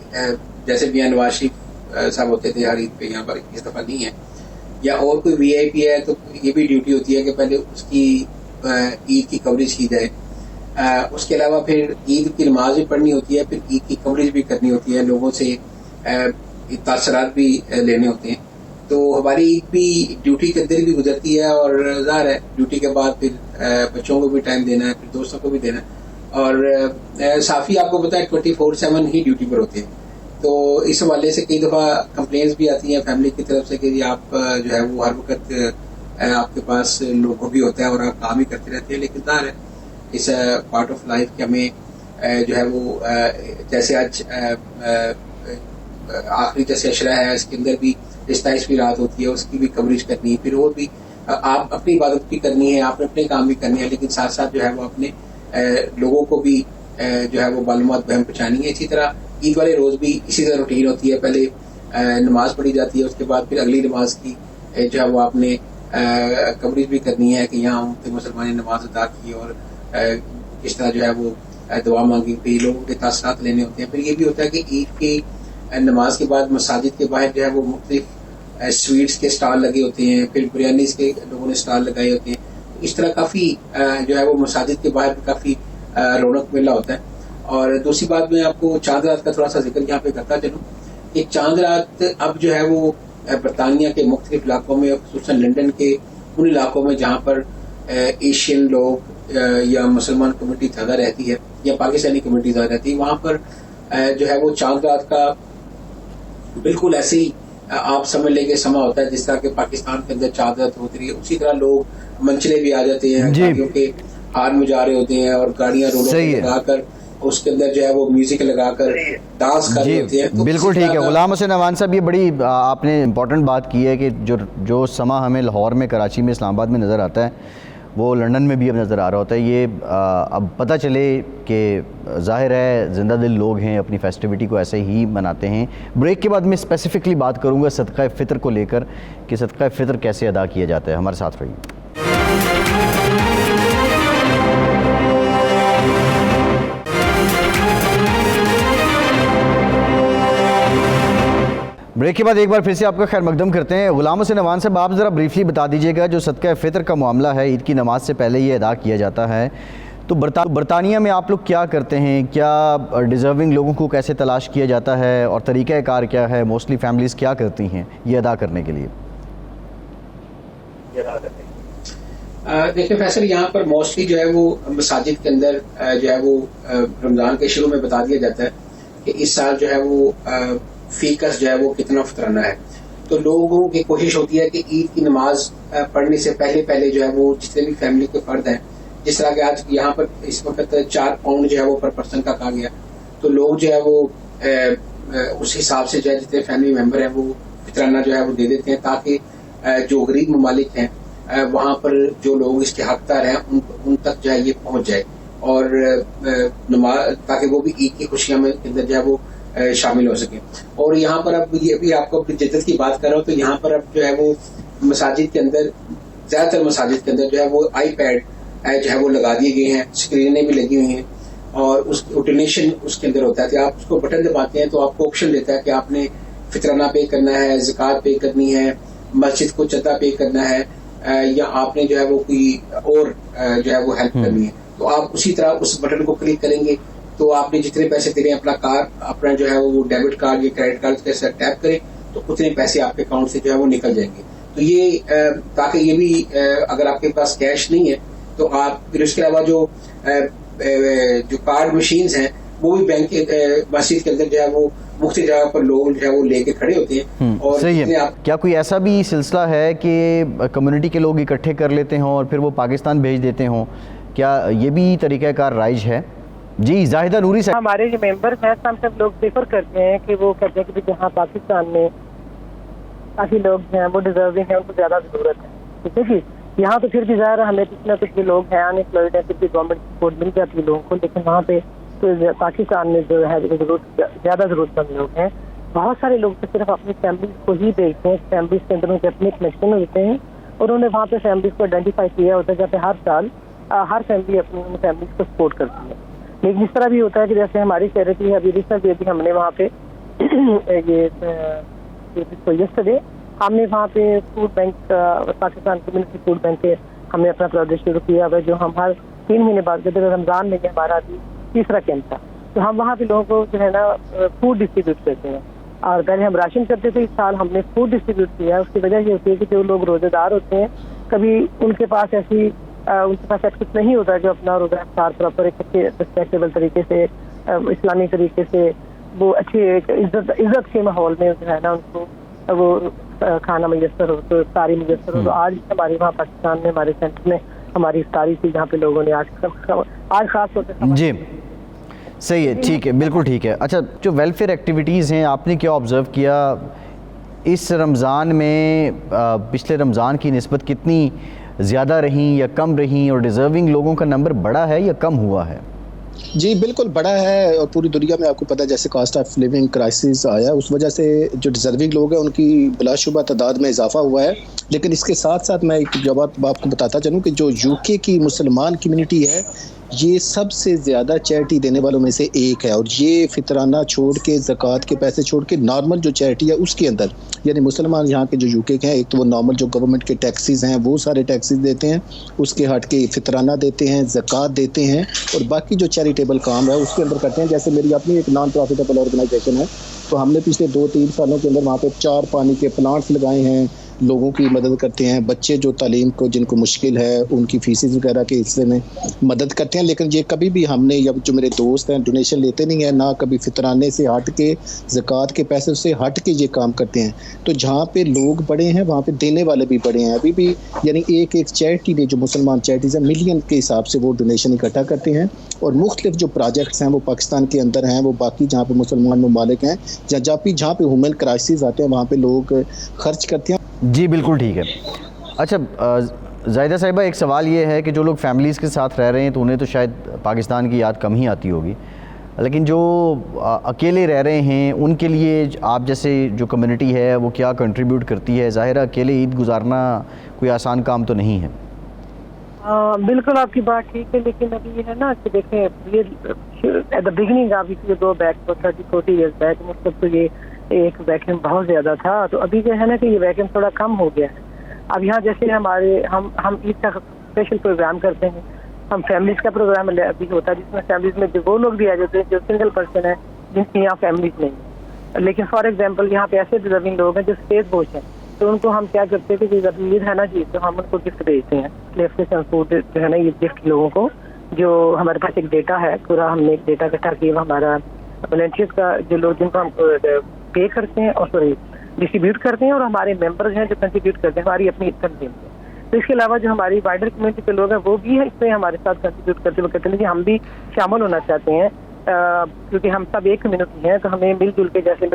جیسے میاں نواز شریف صاحب ہوتے تھے ہر عید پہ، یہاں پر اس دفعہ نہیں ہے، یا اور کوئی وی آئی پی ہے، تو یہ بھی ڈیوٹی ہوتی ہے کہ پہلے اس کی عید کی کوریج کی جائے. اس کے علاوہ پھر عید کی نماز بھی پڑھنی ہوتی ہے، پھر عید کی کوریج بھی کرنی ہوتی ہے، لوگوں سے تاثرات بھی لینے ہوتے ہیں. تو ہماری عید بھی ڈیوٹی کے اندر بھی گزرتی ہے، اور ظاہر ہے ڈیوٹی کے بعد پھر بچوں کو بھی ٹائم دینا ہے، پھر دوستوں کو بھی دینا ہے. اور صحافی آپ کو پتا ہے 24/7 ہی ڈیوٹی پر ہوتے ہیں. تو اس حوالے سے کئی دفعہ کمپلینس بھی آتی ہیں فیملی کی طرف سے کہ آپ جو ہے وہ ہر وقت آپ کے پاس لوگوں بھی ہوتا ہے اور آپ کام ہی کرتے رہتے ہیں. لیکن ظاہر ہے اس پارٹ آف لائف کہ ہمیں جو ہے وہ جیسے آج آخری جیسے اشرا ہے، اس کے اندر بھی 27ویں رات ہوتی ہے، اس کی بھی کوریج کرنی ہے، پھر اور بھی آپ اپنی عبادت بھی کرنی ہے، آپ نے اپنے کام بھی کرنے ہیں، لیکن ساتھ ساتھ جو ہے وہ اپنے لوگوں کو بھی جو ہے وہ معلومات بہم پہنچانی ہے. اسی طرح عید والے روز بھی اسی طرح روٹین ہوتی ہے، پہلے نماز پڑھی جاتی ہے، اس کے بعد پھر اگلی نماز کی جو ہے وہ آپ نے کوریج بھی کرنی ہے کہ یہاں امت مسلمان نے نماز ادا کی اور کس طرح جو ہے وہ دعا مانگی، پھر لوگوں کے تاثرات لینے ہوتے ہیں. پھر یہ بھی ہوتا ہے کہ عید کی نماز کے بعد مساجد کے باہر جو ہے وہ مختلف سویٹس کے اسٹال لگے ہوتے ہیں، پھر بریانیز کے لوگوں نے اسٹال لگائے ہوتے ہیں. اس طرح کافی جو ہے وہ مساجد کے باہر کافی رونق میلہ ہوتا ہے. اور دوسری بات میں آپ کو چاند رات کا تھوڑا سا ذکر یہاں پہ کرتا چلوں. ایک چاند رات اب جو ہے وہ برطانیہ کے مختلف علاقوں میں، خصوصاً لنڈن کے ان علاقوں میں جہاں پر ایشین لوگ یا مسلمان کمیونٹی زیادہ رہتی ہے یا پاکستانی کمیونٹی زیادہ رہتی ہے، وہاں پر جو ہے وہ چاند رات کا بالکل ایسے ہی آپ سمجھ لیں کہ سما ہوتا ہے جس طرح کہ پاکستان کے اندر چادر ہوتی رہی ہے، اسی طرح لوگ منچلے بھی آ جاتے ہیں گاڑیوں کے ہارن میں جا رہے ہوتے ہیں اور گاڑیاں رولوں پہ لگا کر اس کے اندر جو ہے وہ میوزک لگا کر ڈانس کر رہے ہوتے ہیں. بالکل ٹھیک ہے غلام حسین عوان صاحب، یہ بڑی آپ نے امپورٹنٹ بات کی ہے کہ جو سما ہمیں لاہور میں، کراچی میں، اسلام آباد میں نظر آتا ہے وہ لندن میں بھی اب نظر آ رہا ہوتا ہے. یہ اب پتہ چلے کہ ظاہر ہے زندہ دل لوگ ہیں، اپنی فیسٹیوٹی کو ایسے ہی مناتے ہیں. بریک کے بعد میں اسپیسیفکلی بات کروں گا صدقہ فطر کو لے کر کہ صدقہ فطر کیسے ادا کیا جاتا ہے. ہمارے ساتھ رہیے. بریک کے بعد ایک بار پھر سے آپ کا خیر مقدم کرتے ہیں. غلام حسین عوان صاحب، آپ ذرا بریفلی بتا دیجیے گا، جو صدقہ فطر کا معاملہ ہے عید کی نماز سے پہلے یہ ادا کیا جاتا ہے، تو برطانیہ میں آپ لوگ کیا کرتے ہیں؟ کیا ڈیزرونگ لوگوں کو کیسے تلاش کیا جاتا ہے اور طریقہ کار کیا ہے؟ موسٹلی فیملیز کیا کرتی ہیں یہ ادا کرنے کے لیے؟ دیکھیں فیصل، یہاں پر موسٹلی جو ہے وہ مساجد کے اندر جو ہے وہ رمضان کے شروع میں بتا دیا جاتا ہے کہ اس سال جو ہے وہ فیکس جو ہے وہ کتنا فطرانہ ہے. تو لوگوں کی کوشش ہوتی ہے کہ عید کی نماز پڑھنے سے پہلے جو ہے وہ جتنے بھی فیملی کے فرد ہیں، جس طرح کہ آج یہاں پر اس وقت 4 پاؤنڈ جو ہے وہ پر پرسن کا کہا گیا، تو لوگ جو ہے وہ اس حساب سے جو ہے جتنے فیملی ممبر ہیں وہ فطرانہ جو ہے وہ دے دیتے ہیں، تاکہ جو غریب ممالک ہیں وہاں پر جو لوگ اس کے حقدار ہیں ان تک جو ہے یہ پہنچ جائے، اور نماز تاکہ وہ بھی عید کی خوشیاں میں اندر جو ہے وہ شامل ہو سکیں. اور یہاں پر اب یہ بھی آپ کو اپنی جدت کی بات کر رہا ہوں، تو یہاں پر اب جو ہے وہ مساجد کے اندر، زیادہ تر مساجد کے اندر جو ہے وہ آئی پیڈ جو ہے وہ لگا دیے گئے ہیں، اسکرینیں بھی لگی ہوئی ہیں، اور اس ڈونیشن اس کے اندر ہوتا ہے کہ آپ اس کو بٹن دباتے ہیں تو آپ کو آپشن دیتا ہے کہ آپ نے فطرانہ پے کرنا ہے، زکوٰۃ پے کرنی ہے، مسجد کو چندہ پے کرنا ہے، یا آپ نے جو ہے وہ کوئی اور جو ہے وہ ہیلپ کرنی ہے. تو آپ اسی طرح اس بٹن کو کلک کریں گے تو آپ نے جتنے پیسے دے رہے ہیں اپنا جو ہے وہ ڈیبٹ کارڈ یا کریڈٹ کارڈ کے ساتھ ٹیپ کریں تو اتنے پیسے آپ کے اکاؤنٹ سے جو ہے وہ نکل جائیں گے. تو یہ تاکہ یہ بھی اگر آپ کے پاس کیش نہیں ہے تو آپ پھر اس کے علاوہ جو کارڈ مشینز ہیں وہ بھی بینک مسجد کے اندر جو ہے وہ مختلف جگہ پر لوگ جو ہے وہ لے کے کھڑے ہوتے ہیں. اور صحیح ہے. کیا کوئی ایسا بھی سلسلہ ہے کہ کمیونٹی کے لوگ اکٹھے کر لیتے ہوں اور پھر وہ پاکستان بھیج دیتے ہوں؟ کیا یہ بھی طریقہ کار رائج ہے؟ جی زاہدہ نوری صاحب. ہمارے جو ممبرز ہیں سب لوگ پریفر کرتے ہیں کہ وہ کہتے ہیں کہ جہاں پاکستان میں کافی لوگ ہیں وہ ڈیزرونگ ہیں، ان کو زیادہ ضرورت ہے، ٹھیک ہے جی. یہاں تو پھر بھی ظاہر ہمیں کچھ نہ کچھ بھی لوگ ہیں انمپلائڈ ہیں، پھر بھی گورنمنٹ سپورٹ مل جاتی ہے لوگوں کو، لیکن وہاں پہ تو پاکستان میں جو ہے زیادہ ضرورت مند لوگ ہیں. بہت سارے لوگ تو صرف اپنی فیملیز کو ہی دیکھتے ہیں، فیملیز کے اندر ان کے اپنے کنیکشن ہوتے ہیں اور انہوں نے وہاں پہ فیملیز کو آئیڈینٹیفائی کیا ہوتا ہے، جہاں پہ ہر سال ہر فیملی اپنی فیملیز کو سپورٹ کرتی ہے. لیکن اس طرح بھی ہوتا ہے کہ جیسے ہماری چیریٹی ہے، ابھی ریسنٹلی ابھی ہم نے وہاں پہ یسٹرڈے ہم نے وہاں پہ food bank, Pakistan community food bank کے ہم نے اپنا پروجیکٹ شروع کیا ہوا ہے، جو ہم ہر 3 مہینے بعد کرتے ہیں. رمضان میں ہمارا ابھی 3را کیمپ تھا، تو ہم وہاں پہ لوگوں کو جو ہے نا فوڈ ڈسٹریبیوٹ کرتے ہیں. اور پہلے ہم راشن کرتے تھے، اس سال ہم نے فوڈ ڈسٹریبیوٹ کیا. اس کی وجہ یہ ہوتی ہے کہ جو لوگ روزے دار ہوتے ہیں کبھی ان کے پاس ایکسس نہیں ہوتا جو اپنا روزہ افطار پراپر ایک اچھے ریسپیکٹیبل طریقے سے، اسلامی طریقے سے، وہ اچھے عزت کے ماحول میں جو ہے نا ان کو وہ کھانا میسر ہو، تو افطاری میسر ہو. تو آج ہمارے وہاں پاکستان میں ہمارے سینٹر میں ہماری افطاری تھی جہاں پہ لوگوں نے آج خاص طور سے. جی صحیح ہے، ٹھیک ہے، بالکل ٹھیک ہے. اچھا، جو ویلفیئر ایکٹیویٹیز ہیں آپ نے کیا آبزرو کیا اس رمضان میں؟ پچھلے رمضان کی نسبت کتنی زیادہ رہیں یا کم رہیں، اور ڈیزرونگ لوگوں کا نمبر بڑا ہے یا کم ہوا ہے؟ جی بالکل بڑا ہے، اور پوری دنیا میں آپ کو پتہ ہے جیسے کاسٹ آف لیونگ کرائسس آیا، اس وجہ سے جو ڈیزرونگ لوگ ہیں ان کی بلا شبہ تعداد میں اضافہ ہوا ہے. لیکن اس کے ساتھ ساتھ میں ایک جواب آپ کو بتاتا چلوں کہ جو UK کی مسلمان کمیونٹی ہے یہ سب سے زیادہ چیریٹی دینے والوں میں سے ایک ہے، اور یہ فطرانہ چھوڑ کے، زکوٰۃ کے پیسے چھوڑ کے نارمل جو چیریٹی ہے اس کے اندر، یعنی مسلمان یہاں کے جو UK کے ہیں، ایک تو وہ نارمل جو گورنمنٹ کے ٹیکسز ہیں وہ سارے ٹیکسز دیتے ہیں، اس کے ہٹ کے فطرانہ دیتے ہیں، زکوٰۃ دیتے ہیں، اور باقی جو چیریٹیبل کام ہے اس کے اندر کرتے ہیں. جیسے میری اپنی ایک نان پروفیٹیبل آرگنائزیشن ہے، تو ہم نے پچھلے 2-3 سالوں کے اندر وہاں پہ 4 پانی کے پلانٹس لگائے ہیں، لوگوں کی مدد کرتے ہیں, بچے جو تعلیم کو جن کو مشکل ہے ان کی فیسز وغیرہ کے سلسلے میں مدد کرتے ہیں. لیکن یہ کبھی بھی ہم نے, یا جو میرے دوست ہیں ڈونیشن لیتے نہیں ہیں, نہ کبھی فطرانے سے ہٹ کے, زکوٰۃ کے پیسے سے ہٹ کے یہ کام کرتے ہیں. تو جہاں پہ لوگ بڑے ہیں وہاں پہ دینے والے بھی بڑے ہیں. ابھی بھی یعنی ایک چیریٹی نے, جو مسلمان چیریٹیز ہیں, ملین کے حساب سے وہ ڈونیشن اکٹھا کرتے ہیں, اور مختلف جو پروجیکٹس ہیں وہ پاکستان کے اندر ہیں, وہ باقی جہاں پہ مسلمان ممالک ہیں, جہاں پہ ہیومن کرائسس آتے ہیں وہاں پہ لوگ خرچ کرتے ہیں. جی بالکل ٹھیک ہے. اچھا زاہدہ صاحبہ, ایک سوال یہ ہے کہ جو لوگ فیملیز کے ساتھ رہ رہے ہیں تو انہیں تو شاید پاکستان کی یاد کم ہی آتی ہوگی, لیکن جو اکیلے رہ رہے ہیں ان کے لیے آپ جیسے جو کمیونٹی ہے وہ کیا کنٹریبیوٹ کرتی ہے؟ ظاہر ہے اکیلے عید گزارنا کوئی آسان کام تو نہیں ہے. بالکل آپ کی بات ٹھیک ہے, لیکن ابھی یہ ہے نا کہ دیکھیں, یہ ایٹ دا بگننگ آپ یہ 2 بیک 30-40 ایئرز بیک مطلب تو یہ ایک ویکیوم بہت زیادہ تھا, تو ابھی جو ہے نا کہ یہ ویکیوم تھوڑا کم ہو گیا ہے. اب یہاں جیسے ہم عید کا اسپیشل پروگرام کرتے ہیں, ہم فیملیز کا پروگرام ابھی ہوتا ہے جس میں فیملیز میں وہ لوگ بھی آ جاتے ہیں جو سنگل پرسن ہیں جن کی یہاں فیملیز نہیں ہیں. لیکن فار ایگزامپل یہاں پہ ایسے ڈیزرونگ لوگ ہیں جو اسپیس بوش ہیں, تو ان کو ہم کیا کرتے ہیں کہ جب عید ہے نا جی, تو ہم ان کو گفٹ بھیجتے ہیں, لیفٹ فوڈ جو ہے نا یہ گفٹ لوگوں کو, جو ہمارے پاس ایک ڈیٹا ہے پورا, ہم نے ایک ڈیٹا اکٹھا کیا ہمارا والنٹیئرز کا, جو لوگ جن کو ہم پے کرتے ہیں اور ڈسٹریبیوٹ کرتے ہیں, اور ہمارے ممبرز ہیں جو کنٹریبیوٹ کرتے ہیں ہماری اپنی تنظیم میں. تو اس کے علاوہ جو ہماری وائڈر کمیونٹی کے لوگ ہیں وہ بھی ہے اس میں ہمارے ساتھ کنٹریبیوٹ کرتے ہوئے کہتے ہیں کہ ہم بھی شامل ہونا چاہتے ہیں, کیونکہ ہم سب ایک کمیونٹی ہیں, تو ہمیں مل جل کے جیسے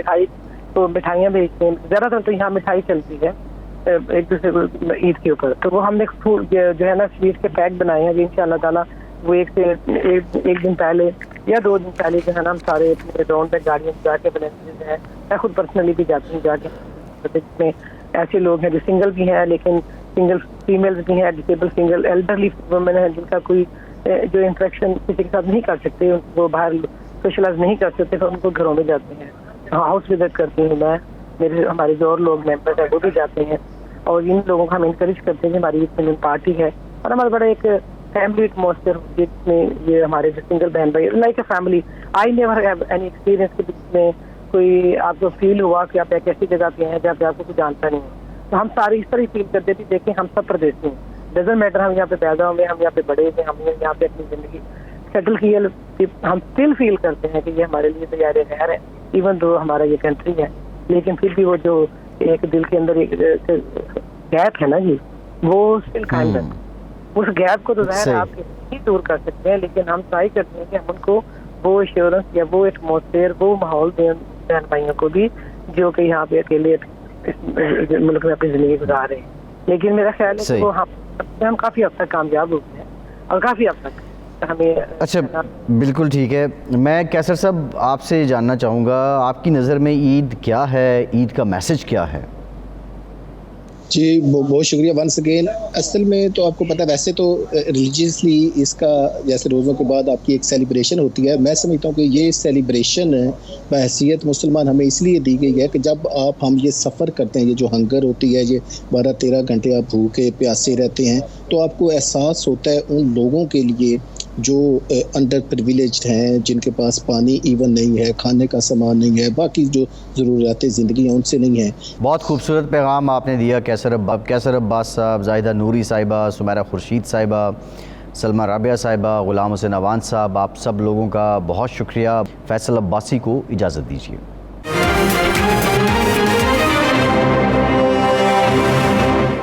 مٹھائیاں بھیجتے ہیں. زیادہ تر تو یہاں مٹھائی چلتی ہے ایک دوسرے کو عید کے اوپر, تو وہ ہم نے جو ہے نا سویٹ کے پیک بنائے ہیں, ان شاء اللہ تعالیٰ وہ ایک دن پہلے یا 2 دن پہلے جو ہے نا ہم سارے اپنے ڈرون پہ گاڑیاں جا کے بنائے ہیں. میں خود پرسنلی بھی جاتی ہوں جا کے, جس میں ایسے لوگ ہیں جو سنگل بھی ہیں لیکن سنگل فیمیلز بھی ہیں, ڈسیبل سنگل ایلڈرلی وومن ہیں جن کا کوئی جو انٹریکشن کسی کے ساتھ نہیں کر سکتے, وہ باہر سوشلائز نہیں کر سکتے, تو ان کو گھروں میں جاتے ہیں, ہاؤس وزٹ کرتی ہوں میں, ہمارے جو اور لوگ ممبر ہیں وہ بھی جاتے ہیں, اور ان لوگوں کو ہم انکریج کرتے ہیں کہ ہماری عید پارٹی ہے, اور ہمارا بڑا ایک فیملی ایٹماسفیئر ہوتی ہے جس میں یہ ہمارے جو سنگل بہن بھائی like a family. I never have any experience کہ جس میں کوئی آپ کو فیل ہوا کہ آپ ایک ایسی جگہ پہ ہیں جہاں پہ آپ کو کچھ جانتا نہیں ہے. تو ہم سارے اس طرح فیل کرتے تھے, دیکھیں ہم سب پردیسی ہیں, ڈزنٹ میٹر ہم یہاں پہ پیدا ہوئے, ہم یہاں پہ بڑے ہوئے, ہم یہاں پہ اپنی زندگی سیٹل کی ہے, ہم اسٹل فیل کرتے ہیں کہ یہ ہمارے لیے تیار غیر ہے, ایون دو ہمارا یہ کنٹری ہے, لیکن پھر بھی وہ جو ایک دل کے اندر ایک گیپ ہے نا جی, وہ اسٹل قائم ہے. اس گیپ کو تو ظاہر آپ نہیں دور کر سکتے ہیں, لیکن ہم ٹرائی کرتے ہیں کہ ہم ان کو وہ ایشورنس یا وہ ایٹماسفیئر, وہ ماحول دیں بہن بھائیوں کو بھی جو کہ یہاں پہ اکیلے ملک میں اپنی زندگی گزار رہے ہیں. لیکن میرا خیال ہے کہ وہ ہم کافی حد تک کامیاب ہو گئے ہیں, اور کافی حد تک ہمیں. اچھا بالکل ٹھیک ہے. میں کیسر صاحب آپ سے جاننا چاہوں گا, آپ کی نظر میں عید کیا ہے, عید کا میسج کیا ہے؟ جی بہت شکریہ ونس اگین. اصل میں تو آپ کو پتہ ہے ویسے تو ریلیجیسلی اس کا جیسے روزوں کے بعد آپ کی ایک سیلیبریشن ہوتی ہے. میں سمجھتا ہوں کہ یہ سیلیبریشن بحیثیت مسلمان ہمیں اس لیے دی گئی ہے کہ جب ہم یہ سفر کرتے ہیں, یہ جو ہنگر ہوتی ہے, یہ 12-13 گھنٹے آپ بھوکے پیاسے رہتے ہیں, تو آپ کو احساس ہوتا ہے ان لوگوں کے لیے جو انڈر پریویلیجڈ ہیں, جن کے پاس پانی ایون نہیں ہے, کھانے کا سامان نہیں ہے, باقی جو ضروریات زندگی ہیں ان سے نہیں ہیں. بہت خوبصورت پیغام آپ نے دیا کیسر عباس صاحب, زاہدہ نوری صاحبہ, سمیرہ خورشید صاحبہ, سلمہ رابعہ صاحبہ, غلام حسین اوان صاحب, آپ سب لوگوں کا بہت شکریہ. فیصل عباسی کو اجازت دیجیے.